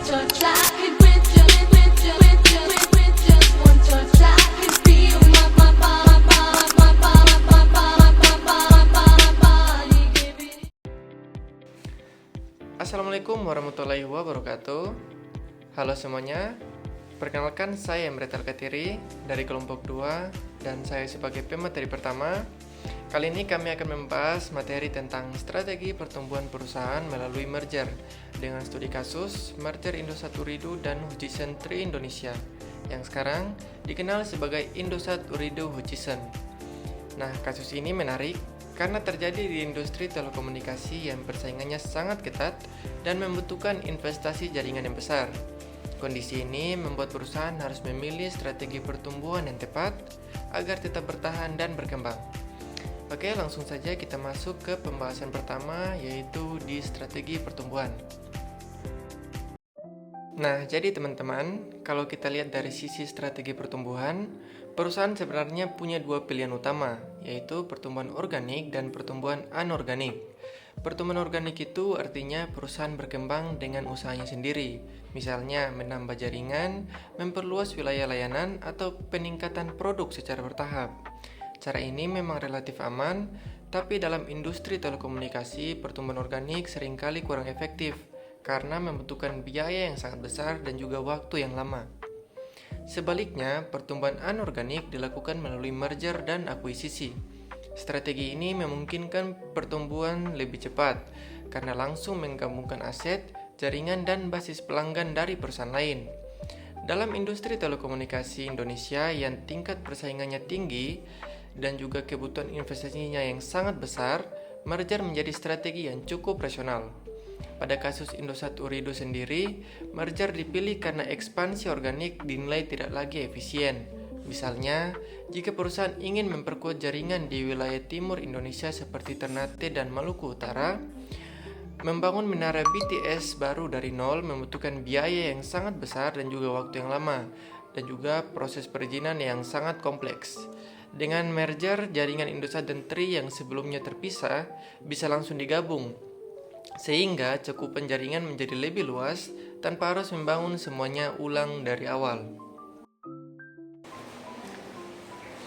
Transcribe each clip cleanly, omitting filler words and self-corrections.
touch, I could with just one touch, I could feel my body giving. Assalamualaikum warahmatullahi wabarakatuh. Halo semuanya, perkenalkan saya Emret Alkatiri dari kelompok 2 dan saya sebagai pemateri pertama. Kali ini kami akan membahas materi tentang strategi pertumbuhan perusahaan melalui merger dengan studi kasus merger Indosat Ooredoo dan Hutchison 3 Indonesia yang sekarang dikenal sebagai Indosat Ooredoo Hutchison. Nah, kasus ini menarik karena terjadi di industri telekomunikasi yang persaingannya sangat ketat dan membutuhkan investasi jaringan yang besar. Kondisi ini membuat perusahaan harus memilih strategi pertumbuhan yang tepat agar tetap bertahan dan berkembang. Oke, langsung saja kita masuk ke pembahasan pertama, yaitu di strategi pertumbuhan. Nah, jadi teman-teman, kalau kita lihat dari sisi strategi pertumbuhan, perusahaan sebenarnya punya dua pilihan utama, yaitu pertumbuhan organik dan pertumbuhan anorganik. Pertumbuhan organik itu artinya perusahaan berkembang dengan usahanya sendiri, misalnya menambah jaringan, memperluas wilayah layanan, atau peningkatan produk secara bertahap. Cara ini memang relatif aman, tapi dalam industri telekomunikasi, pertumbuhan organik seringkali kurang efektif karena membutuhkan biaya yang sangat besar dan juga waktu yang lama. Sebaliknya, pertumbuhan anorganik dilakukan melalui merger dan akuisisi. Strategi ini memungkinkan pertumbuhan lebih cepat karena langsung menggabungkan aset, jaringan, dan basis pelanggan dari perusahaan lain. Dalam industri telekomunikasi Indonesia yang tingkat persaingannya tinggi dan juga kebutuhan investasinya yang sangat besar, merger menjadi strategi yang cukup rasional. Pada kasus Indosat Ooredoo sendiri, merger dipilih karena ekspansi organik dinilai tidak lagi efisien. Misalnya, jika perusahaan ingin memperkuat jaringan di wilayah timur Indonesia seperti Ternate dan Maluku Utara, membangun menara BTS baru dari nol membutuhkan biaya yang sangat besar dan juga waktu yang lama, dan juga proses perizinan yang sangat kompleks. Dengan merger, jaringan Indosat dan Tri yang sebelumnya terpisah bisa langsung digabung, sehingga cakupan jaringan menjadi lebih luas tanpa harus membangun semuanya ulang dari awal.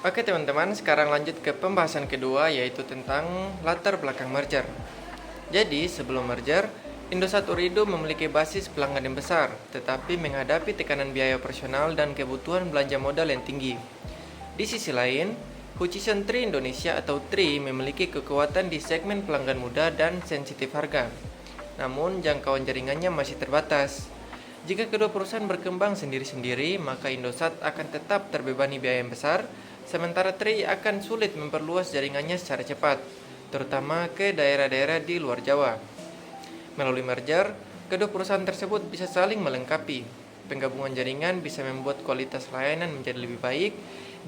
Oke teman-teman, sekarang lanjut ke pembahasan kedua, yaitu tentang latar belakang merger. Jadi sebelum merger, Indosat Ooredoo memiliki basis pelanggan yang besar, tetapi menghadapi tekanan biaya operasional dan kebutuhan belanja modal yang tinggi. Di sisi lain, Hutchison 3 Indonesia atau TRI memiliki kekuatan di segmen pelanggan muda dan sensitif harga. Namun, jangkauan jaringannya masih terbatas. Jika kedua perusahaan berkembang sendiri-sendiri, maka Indosat akan tetap terbebani biaya yang besar, sementara TRI akan sulit memperluas jaringannya secara cepat, terutama ke daerah-daerah di luar Jawa. Melalui merger, kedua perusahaan tersebut bisa saling melengkapi. Penggabungan jaringan bisa membuat kualitas layanan menjadi lebih baik,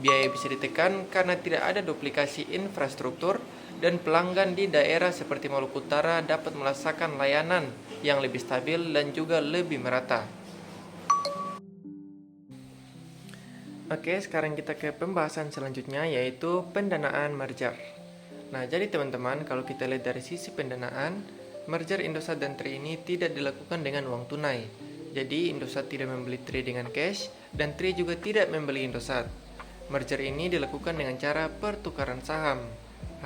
biaya bisa ditekan karena tidak ada duplikasi infrastruktur, dan pelanggan di daerah seperti Maluku Utara dapat merasakan layanan yang lebih stabil dan juga lebih merata. Oke, sekarang kita ke pembahasan selanjutnya, yaitu pendanaan merger. Nah, jadi teman-teman, kalau kita lihat dari sisi pendanaan, merger Indosat dan Tri ini tidak dilakukan dengan uang tunai. Jadi, Indosat tidak membeli Tri dengan cash, dan Tri juga tidak membeli Indosat. Merger ini dilakukan dengan cara pertukaran saham.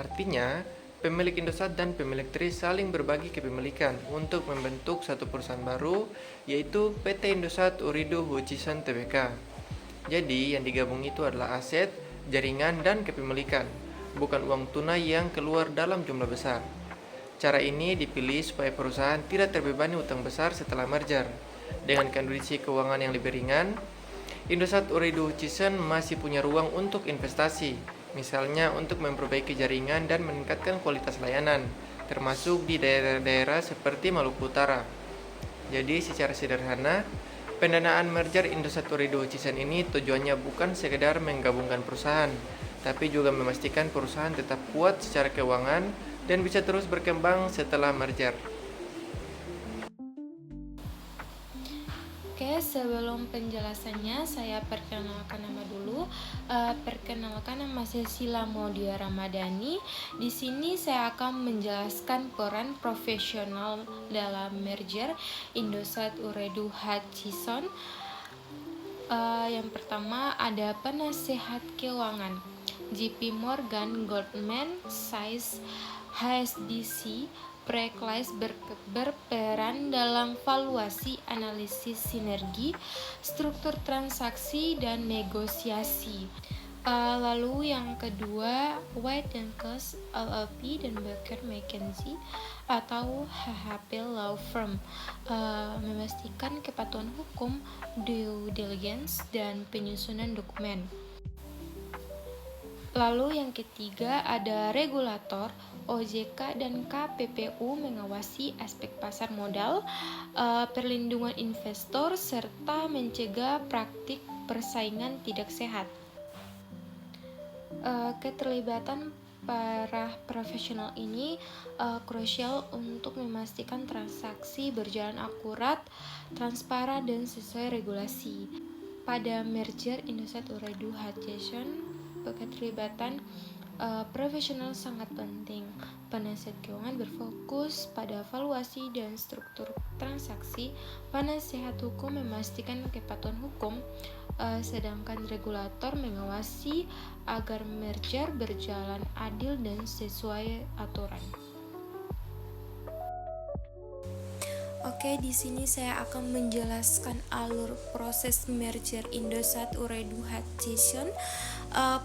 Artinya, pemilik Indosat dan pemilik Tri saling berbagi kepemilikan untuk membentuk satu perusahaan baru, yaitu PT Indosat Ooredoo Hutchison Tbk. Jadi, yang digabung itu adalah aset, jaringan, dan kepemilikan, bukan uang tunai yang keluar dalam jumlah besar. Cara ini dipilih supaya perusahaan tidak terbebani utang besar setelah merger. Dengan kondisi keuangan yang lebih ringan, Indosat Ooredoo Hutchison masih punya ruang untuk investasi, misalnya untuk memperbaiki jaringan dan meningkatkan kualitas layanan, termasuk di daerah-daerah seperti Maluku Utara. Jadi secara sederhana, pendanaan merger Indosat Ooredoo Hutchison ini tujuannya bukan sekedar menggabungkan perusahaan, tapi juga memastikan perusahaan tetap kuat secara keuangan dan bisa terus berkembang setelah merger. Oke, sebelum penjelasannya saya perkenalkan nama dulu. Perkenalkan, nama saya Sila Maudia Ramadhani. Di sini saya akan menjelaskan peran profesional dalam merger Indosat Ooredoo Hutchison. Yang pertama ada penasehat keuangan JP Morgan, Goldman Sachs, HSBC, Barclays berperan dalam valuasi, analisis sinergi, struktur transaksi, dan negosiasi. Lalu yang kedua, White & Case LLP dan Baker McKenzie atau HHP Law Firm memastikan kepatuhan hukum, due diligence, dan penyusunan dokumen. Lalu yang ketiga ada regulator, OJK dan KPPU mengawasi aspek pasar modal, perlindungan investor, serta mencegah praktik persaingan tidak sehat. Keterlibatan para profesional ini krusial untuk memastikan transaksi berjalan akurat, transparan, dan sesuai regulasi. Pada merger Indosat Ooredoo Hutchison, keterlibatan profesional sangat penting. Penasihat keuangan berfokus pada valuasi dan struktur transaksi. Penasehat hukum memastikan kepatuhan hukum, sedangkan regulator mengawasi agar merger berjalan adil dan sesuai aturan. Oke, di sini saya akan menjelaskan alur proses merger Indosat Ooredoo Hutchison.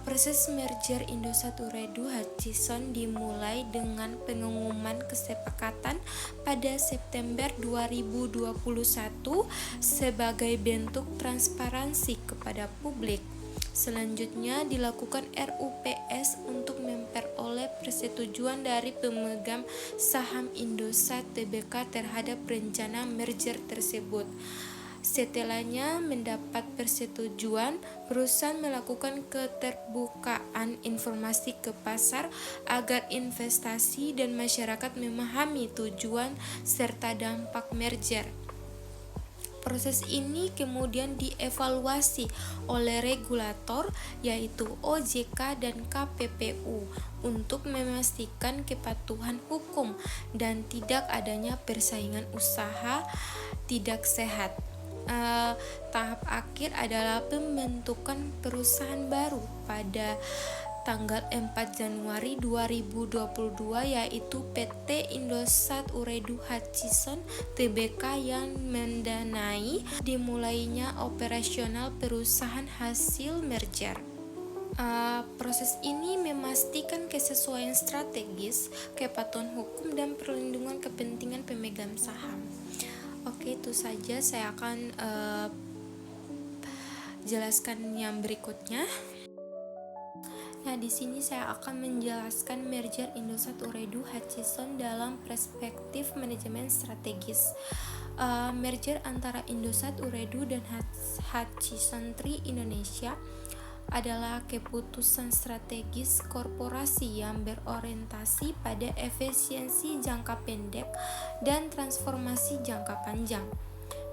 Proses merger Indosat Ooredoo Hutchison dimulai dengan pengumuman kesepakatan pada September 2021 sebagai bentuk transparansi kepada publik. Selanjutnya dilakukan RUPS untuk memperoleh persetujuan dari pemegang saham Indosat Tbk terhadap rencana merger tersebut. Setelahnya mendapat persetujuan, perusahaan melakukan keterbukaan informasi ke pasar agar investasi dan masyarakat memahami tujuan serta dampak merger. Proses ini kemudian dievaluasi oleh regulator yaitu OJK dan KPPU untuk memastikan kepatuhan hukum dan tidak adanya persaingan usaha tidak sehat. Tahap akhir adalah pembentukan perusahaan baru pada tanggal 4 Januari 2022 yaitu PT Indosat Ooredoo Hutchison Tbk yang mendanai dimulainya operasional perusahaan hasil merger. Proses ini memastikan kesesuaian strategis, kepatuhan hukum, dan perlindungan kepentingan pemegang saham. Oke, itu saja. Saya akan jelaskan yang berikutnya. Nah, di sini saya akan menjelaskan merger Indosat Ooredoo Hutchison dalam perspektif manajemen strategis. Merger antara Indosat Ooredoo dan Hutchison 3 Indonesia adalah keputusan strategis korporasi yang berorientasi pada efisiensi jangka pendek dan transformasi jangka panjang.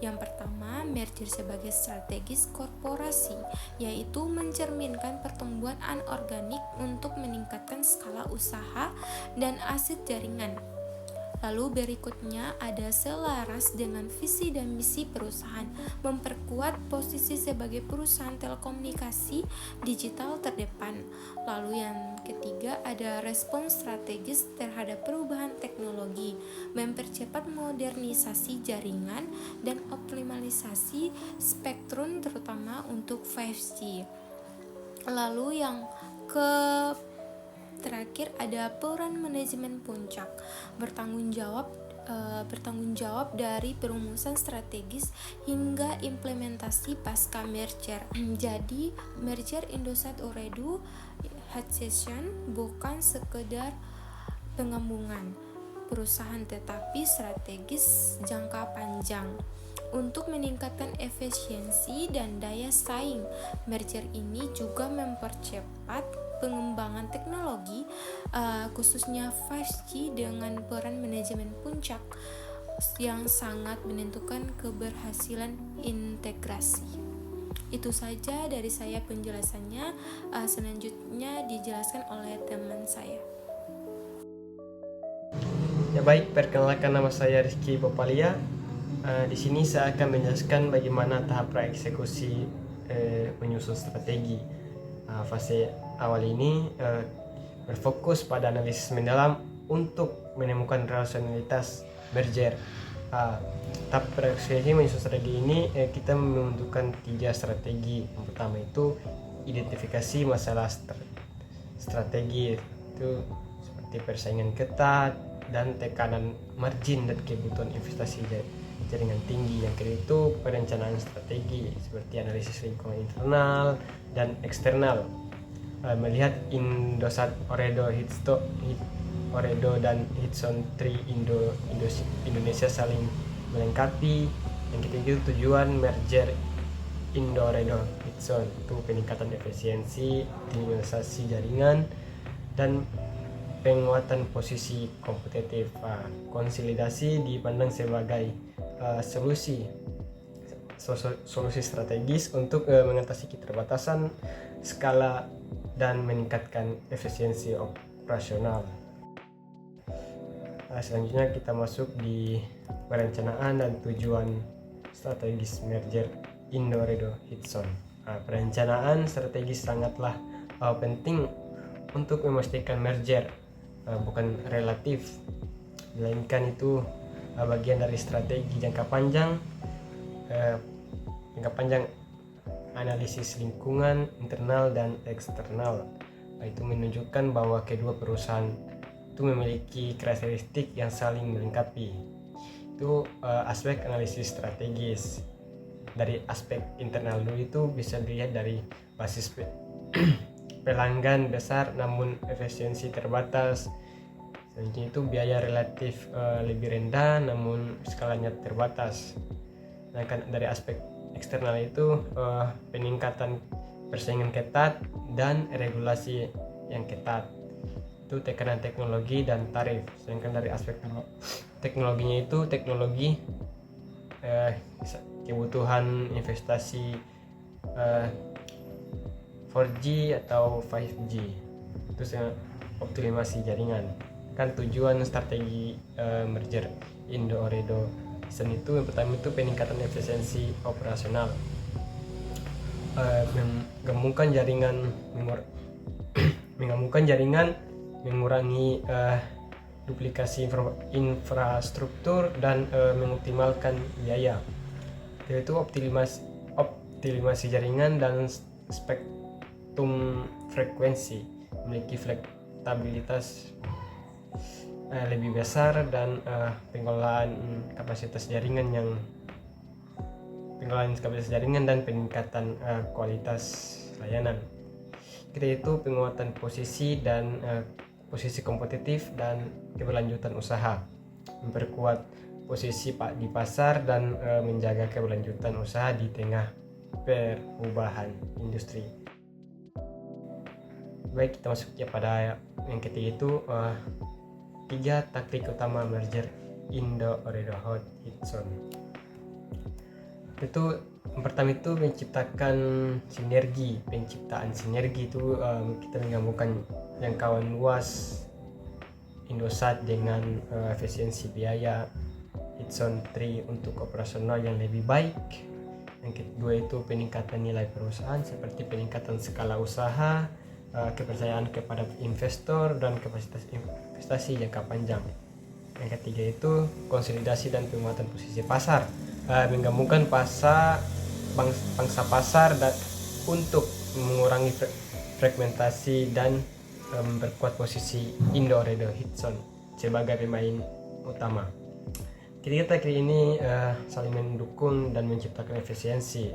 Yang pertama, merger sebagai strategis korporasi, yaitu mencerminkan pertumbuhan anorganik untuk meningkatkan skala usaha dan aset jaringan. Lalu berikutnya ada selaras dengan visi dan misi perusahaan, memperkuat posisi sebagai perusahaan telekomunikasi digital terdepan. Lalu yang ketiga ada respons strategis terhadap perubahan teknologi, mempercepat modernisasi jaringan dan optimalisasi spektrum terutama untuk 5G. Lalu yang terakhir ada peran manajemen puncak, bertanggung jawab dari perumusan strategis hingga implementasi pasca merger. Jadi merger Indosat Ooredoo Hutchison bukan sekedar penggabungan perusahaan tetapi strategis jangka panjang. Untuk meningkatkan efisiensi dan daya saing, merger ini juga mempercepat pengembangan teknologi, khususnya 5G dengan peran manajemen puncak. yang sangat menentukan keberhasilan integrasi. Itu saja dari saya penjelasannya. Selanjutnya dijelaskan oleh teman saya. Ya baik, perkenalkan nama saya Rizky Popalia. Di sini saya akan menjelaskan bagaimana tahap praeksekusi menyusun strategi. Fase awal ini berfokus pada analisis mendalam untuk menemukan rasionalitas merger. Tahap praeksekusi menyusun strategi ini kita membentukkan 3 strategi. Yang pertama itu identifikasi masalah strategi, itu seperti persaingan ketat dan tekanan margin dan kebutuhan investasi jaringan tinggi. Yang kedua itu perencanaan strategi seperti analisis lingkungan internal dan eksternal, melihat Indosat, Oredo dan Hitson 3 Indonesia saling melengkapi. Yang ketiga itu tujuan merger Indo-Oredo Hitson, itu peningkatan efisiensi, optimalisasi jaringan, dan penguatan posisi kompetitif. Konsolidasi dipandang sebagai solusi strategis untuk mengatasi keterbatasan skala dan meningkatkan efisiensi operasional. Selanjutnya kita masuk di perencanaan dan tujuan strategis merger Indo-Oredo Hitson. Perencanaan strategis sangatlah penting untuk memastikan merger bukan relatif, melainkan itu bagian dari strategi jangka panjang analisis lingkungan internal dan eksternal. Itu menunjukkan bahwa kedua perusahaan itu memiliki karakteristik yang saling melengkapi. Itu aspek analisis strategis. Dari aspek internal dulu itu bisa dilihat dari basis pelanggan besar namun efisiensi terbatas. Selanjutnya itu biaya relatif lebih rendah namun skalanya terbatas. Nah, dari aspek eksternal itu peningkatan persaingan ketat dan regulasi yang ketat, itu tekanan teknologi dan tarif. Sedangkan dari aspek teknologinya itu teknologi kebutuhan investasi 4G atau 5G, itu optimalisasi jaringan. Kan tujuan strategi merger Indo-Oredo Hitson itu yang pertama itu peningkatan efisiensi operasional, menggabungkan jaringan, mengurangi duplikasi infrastruktur dan mengoptimalkan biaya. Yaitu optimasi jaringan dan spektrum frekuensi, memiliki fleksibilitas lebih besar dan pengelolaan kapasitas jaringan dan peningkatan kualitas layanan. Ketiga itu penguatan posisi kompetitif dan keberlanjutan usaha, memperkuat posisi di pasar dan menjaga keberlanjutan usaha di tengah perubahan industri. Baik, kita masuk ya pada yang ketiga itu 3 taktik utama merger Indo-Oredo Hitson. Itu yang pertama itu menciptakan sinergi. Penciptaan sinergi itu kita menggabungkan jangkauan luas Indosat dengan efisiensi biaya Hitson 3 untuk operasional yang lebih baik. Yang kedua itu peningkatan nilai perusahaan seperti peningkatan skala usaha, kepercayaan kepada investor, dan kapasitas investasi jangka panjang. Yang ketiga itu konsolidasi dan penguatan posisi pasar, menggabungkan pangsa pasar dan untuk mengurangi fragmentasi dan memperkuat posisi Indo-Oredo Hitson sebagai pemain utama. Ketiga taktik ini saling mendukung dan menciptakan efisiensi,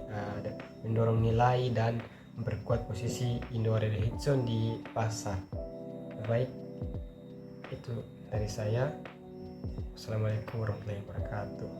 mendorong nilai dan memperkuat posisi Indo-Oredo Hitson di pasar. Baik, itu dari saya. Assalamualaikum warahmatullahi wabarakatuh.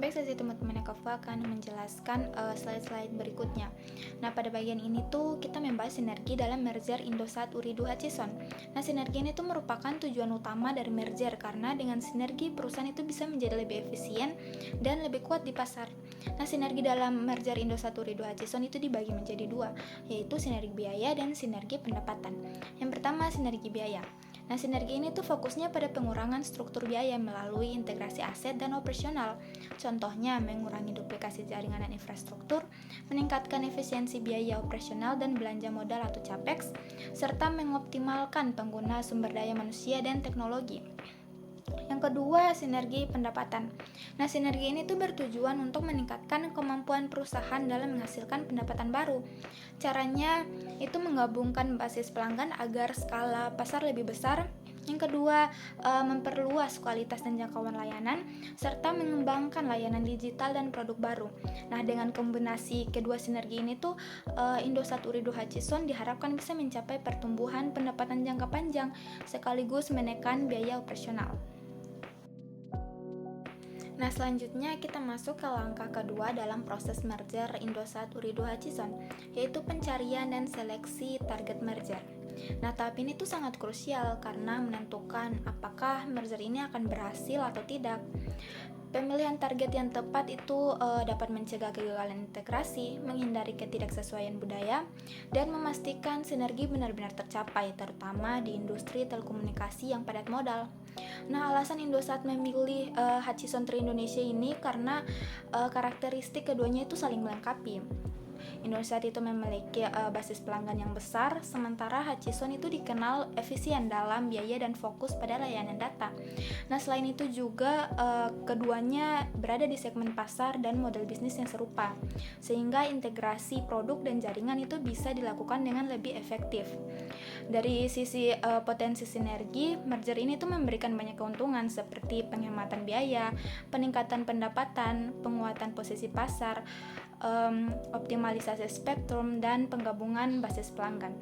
Baik, selanjutnya teman-teman Ekafa akan menjelaskan slide-slide berikutnya. Nah, pada bagian ini tuh kita membahas sinergi dalam merger Indosat Ooredoo Hutchison. Nah, sinergi ini tuh merupakan tujuan utama dari merger karena dengan sinergi perusahaan itu bisa menjadi lebih efisien dan lebih kuat di pasar. Nah, sinergi dalam merger Indosat Ooredoo Hutchison itu dibagi menjadi dua, yaitu sinergi biaya dan sinergi pendapatan. Yang pertama, sinergi biaya. Nah, sinergi ini tuh fokusnya pada pengurangan struktur biaya melalui integrasi aset dan operasional. Contohnya, mengurangi duplikasi jaringan dan infrastruktur, meningkatkan efisiensi biaya operasional dan belanja modal atau CAPEX, serta mengoptimalkan pengguna sumber daya manusia dan teknologi. Yang kedua, sinergi pendapatan. Nah, sinergi ini tuh bertujuan untuk meningkatkan kemampuan perusahaan dalam menghasilkan pendapatan baru. Caranya itu menggabungkan basis pelanggan agar skala pasar lebih besar. Yang kedua, memperluas kualitas dan jangkauan layanan, serta mengembangkan layanan digital dan produk baru. Nah, dengan kombinasi kedua sinergi ini tuh, Indosat Ooredoo Hutchison diharapkan bisa mencapai pertumbuhan pendapatan jangka panjang, sekaligus menekan biaya operasional. Nah, selanjutnya kita masuk ke langkah kedua dalam proses merger Indosat Ooredoo Hutchison, yaitu pencarian dan seleksi target merger. Nah, tahap ini tuh sangat krusial karena menentukan apakah merger ini akan berhasil atau tidak. Pemilihan target yang tepat itu dapat mencegah kegagalan integrasi, menghindari ketidaksesuaian budaya, dan memastikan sinergi benar-benar tercapai, terutama di industri telekomunikasi yang padat modal. Nah, alasan Indosat memilih Hutchison Tri Indonesia ini karena karakteristik keduanya itu saling melengkapi. Indosat itu memiliki basis pelanggan yang besar, sementara Hutchison itu dikenal efisien dalam biaya dan fokus pada layanan data. Nah, selain itu juga keduanya berada di segmen pasar dan model bisnis yang serupa, sehingga integrasi produk dan jaringan itu bisa dilakukan dengan lebih efektif. Dari sisi potensi sinergi, merger ini tuh memberikan banyak keuntungan seperti penghematan biaya, peningkatan pendapatan, penguatan posisi pasar, optimalisasi spektrum, dan penggabungan basis pelanggan.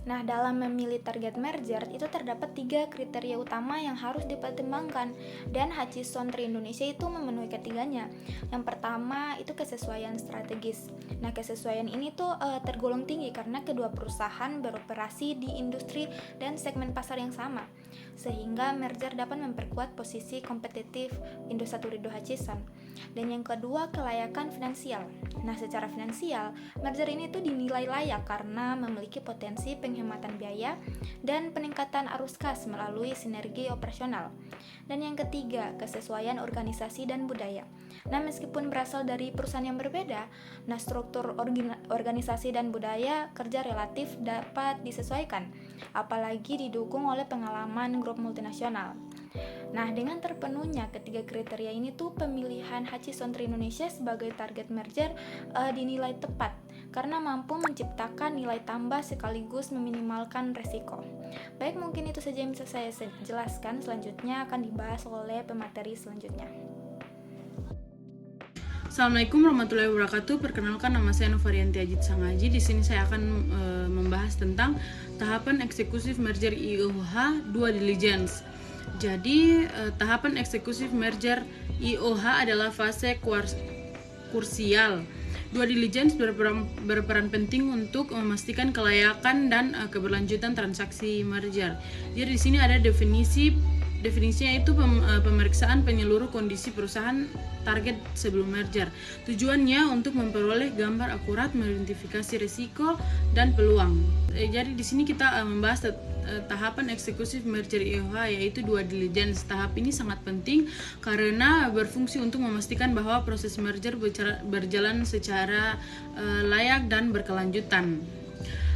Nah, dalam memilih target merger itu terdapat 3 kriteria utama yang harus dipertimbangkan, dan Hutchison Tri Indonesia itu memenuhi ketiganya. Yang pertama itu kesesuaian strategis. Nah, kesesuaian ini tuh tergolong tinggi karena kedua perusahaan beroperasi di industri dan segmen pasar yang sama, sehingga merger dapat memperkuat posisi kompetitif Indosat Ooredoo Hutchison. Dan yang kedua, kelayakan finansial. Nah, secara finansial, merger ini tuh dinilai layak karena memiliki potensi penghematan biaya dan peningkatan arus kas melalui sinergi operasional. Dan yang ketiga, kesesuaian organisasi dan budaya. Nah, meskipun berasal dari perusahaan yang berbeda, nah struktur organisasi dan budaya kerja relatif dapat disesuaikan, apalagi didukung oleh pengalaman grup multinasional. Nah, dengan terpenuhnya ketiga kriteria ini tuh pemilihan Hutchison Tri Indonesia sebagai target merger dinilai tepat karena mampu menciptakan nilai tambah sekaligus meminimalkan resiko. Baik, mungkin itu saja yang bisa saya jelaskan. Selanjutnya akan dibahas oleh pemateri selanjutnya. Assalamualaikum warahmatullahi wabarakatuh. Perkenalkan, nama saya Novarianti Ajit Sangaji. Di sini saya akan membahas tentang tahapan eksekutif merger IOH due diligence. Jadi, tahapan eksekutif merger IOH adalah fase krusial. Due diligence berperan penting untuk memastikan kelayakan dan keberlanjutan transaksi merger. Jadi di sini ada definisinya itu pemeriksaan penyeluruh kondisi perusahaan target sebelum merger. Tujuannya untuk memperoleh gambar akurat, mengidentifikasi risiko dan peluang. Jadi di sini kita membahas tahapan eksekutif merger IOH, yaitu due diligence. Tahap ini sangat penting karena berfungsi untuk memastikan bahwa proses merger berjalan secara layak dan berkelanjutan.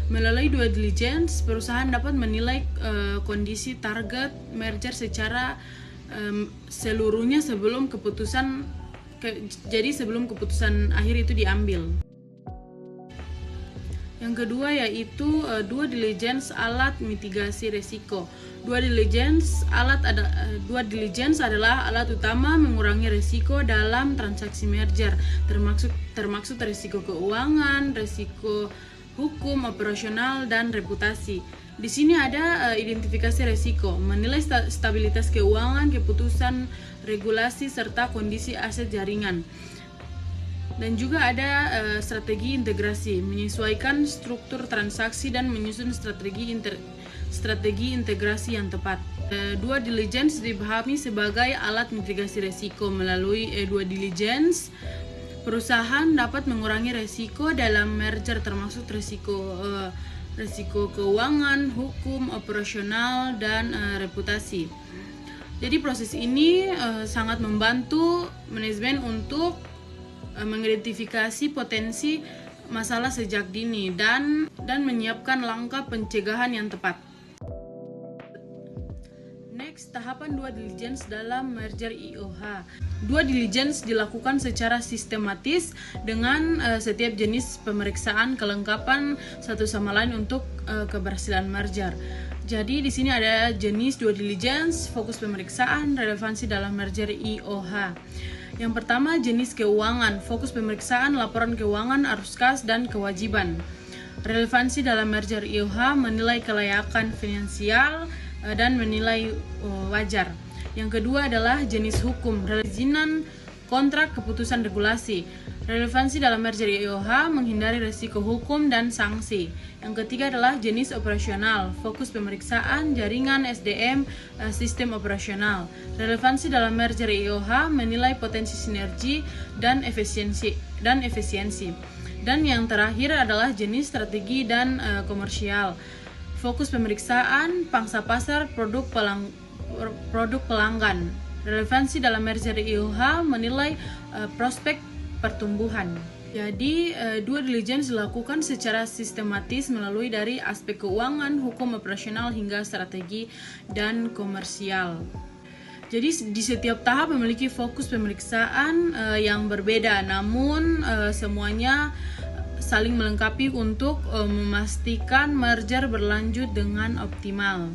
Melalui due diligence, perusahaan dapat menilai kondisi target merger secara seluruhnya sebelum keputusan akhir itu diambil. Yang kedua yaitu due diligence alat mitigasi risiko. Due diligence adalah alat utama mengurangi risiko dalam transaksi merger, termasuk risiko keuangan, risiko hukum, operasional, dan reputasi. Di sini ada identifikasi resiko, menilai stabilitas keuangan, keputusan regulasi serta kondisi aset jaringan. Dan juga ada strategi integrasi, menyesuaikan struktur transaksi dan menyusun strategi integrasi yang tepat. Due diligence dipahami sebagai alat mitigasi resiko. Melalui due diligence, perusahaan dapat mengurangi resiko dalam merger, termasuk resiko keuangan, hukum, operasional, dan reputasi. Jadi proses ini sangat membantu manajemen untuk mengidentifikasi potensi masalah sejak dini dan menyiapkan langkah pencegahan yang tepat. Next, tahapan due diligence dalam merger IOH. Due diligence dilakukan secara sistematis dengan setiap jenis pemeriksaan kelengkapan satu sama lain untuk keberhasilan merger. Jadi di sini ada jenis due diligence, fokus pemeriksaan, relevansi dalam merger IOH. Yang pertama, jenis keuangan, fokus pemeriksaan, laporan keuangan, arus kas, dan kewajiban. Relevansi dalam merger IOH, menilai kelayakan finansial dan menilai wajar. Yang kedua adalah jenis hukum, perizinan, kontrak, keputusan regulasi. Relevansi dalam merger IOH, menghindari risiko hukum dan sanksi. Yang ketiga adalah jenis operasional, fokus pemeriksaan, jaringan, SDM, sistem operasional. Relevansi dalam merger IOH, menilai potensi sinergi dan efisiensi. Dan yang terakhir adalah jenis strategi dan komersial. Fokus pemeriksaan, pangsa pasar, produk pelanggan. Relevansi dalam merger IOH, menilai prospek pertumbuhan. Jadi, due diligence dilakukan secara sistematis melalui dari aspek keuangan, hukum operasional hingga strategi dan komersial. Jadi di setiap tahap memiliki fokus pemeriksaan yang berbeda, namun semuanya saling melengkapi untuk memastikan merger berlanjut dengan optimal.